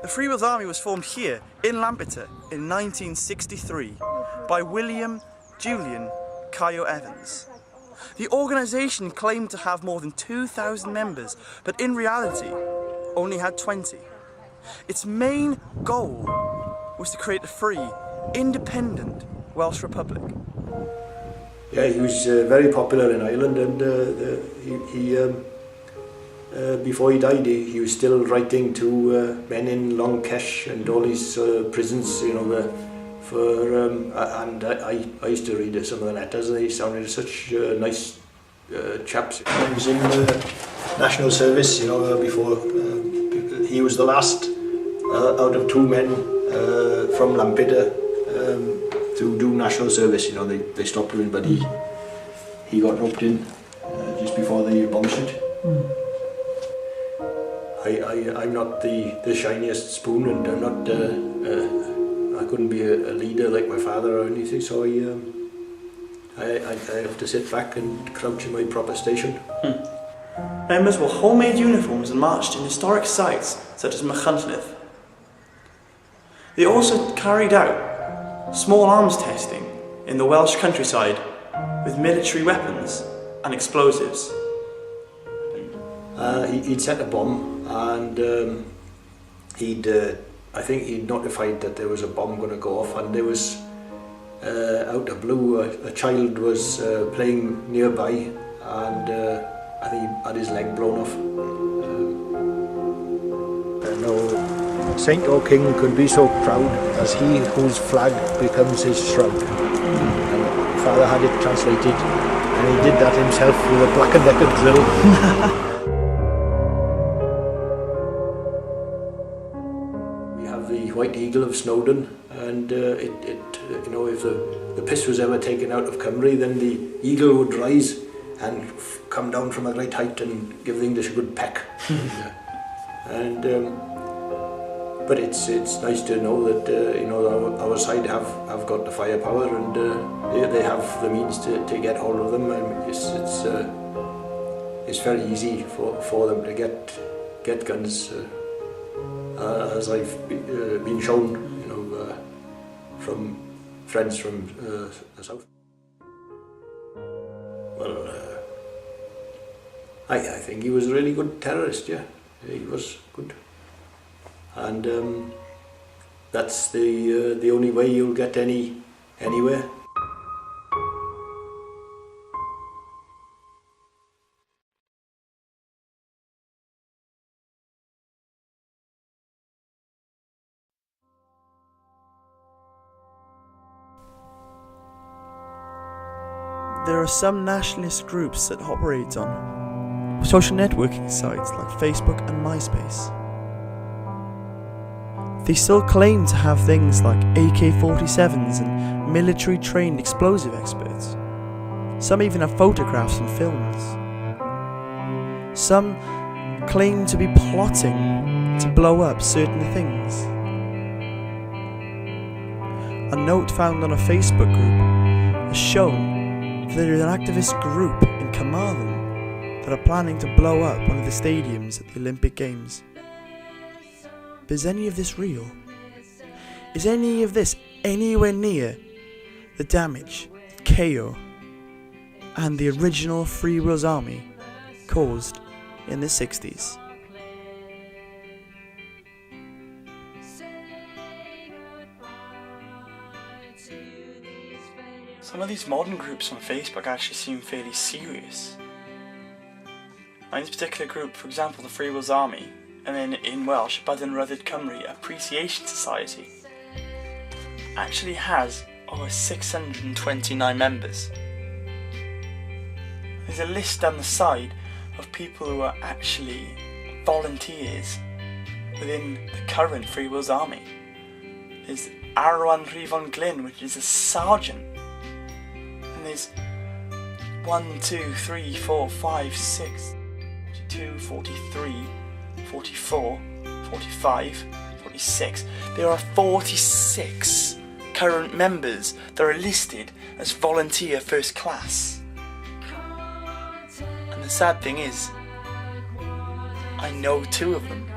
The Free Wills Army was formed here in Lampeter in 1963 by William Julian Cayo Evans. The organisation claimed to have more than 2,000 members, but in reality only had 20. Its main goal was to create a free, independent Welsh Republic. Yeah, he was very popular in Ireland, and before he died, he was still writing to men in Longkesh and all these prisons, you know, and I used to read some of the letters. They sounded such nice chaps. He was in national service, you know, before. He was the last out of two men from Lampeter to do national service. You know, they stopped doing, but he got roped in just before they abolished it. I'm not the shiniest spoon, and I'm not. I couldn't be a leader like my father or anything. So I have to sit back and crouch in my proper station. Members wore homemade uniforms and marched in historic sites such as Machynlleth. They also carried out small arms testing in the Welsh countryside with military weapons and explosives. He'd set a bomb, and I think he'd notified that there was a bomb going to go off, and there was, out of blue, a child was playing nearby, and I think he had his leg blown off. No saint or king could be so proud as he whose flag becomes his shroud. And Father had it translated, and he did that himself with a Black & Decker drill. The White Eagle of Snowdon, and you know, if the piss was ever taken out of Cymru, then the eagle would rise and come down from a great height and give the English a good peck. But it's nice to know that you know, our side have got the firepower, and they have the means to get hold of them, and it's very easy for them to get guns. As I've been shown, you know, from friends from the south. Well, I think he was a really good terrorist. Yeah, he was good, and that's the only way you'll get anywhere. There are some nationalist groups that operate on social networking sites like Facebook and MySpace. They still claim to have things like AK-47s and military-trained explosive experts. Some even have photographs and films. Some claim to be plotting to blow up certain things. A note found on a Facebook group has shown there is an activist group in Carmarthen that are planning to blow up one of the stadiums at the Olympic Games. But is any of this real? Is any of this anywhere near the damage that cayo and the original Free Wills Army caused in the 60s? Some of these modern groups on Facebook actually seem fairly serious. Like this particular group, for example, the Free Wills Army, and then in Welsh, Byddin Ryddid Cymru Appreciation Society, actually has over 629 members. There's a list down the side of people who are actually volunteers within the current Free Wills Army. There's Arwan Rhifon Glyn, which is a sergeant. And there's 1, 2, 3, 4, 5, 6, 42, 43, 44, 45, 46. There are 46 current members that are listed as volunteer first class. And the sad thing is, I know 2 of them.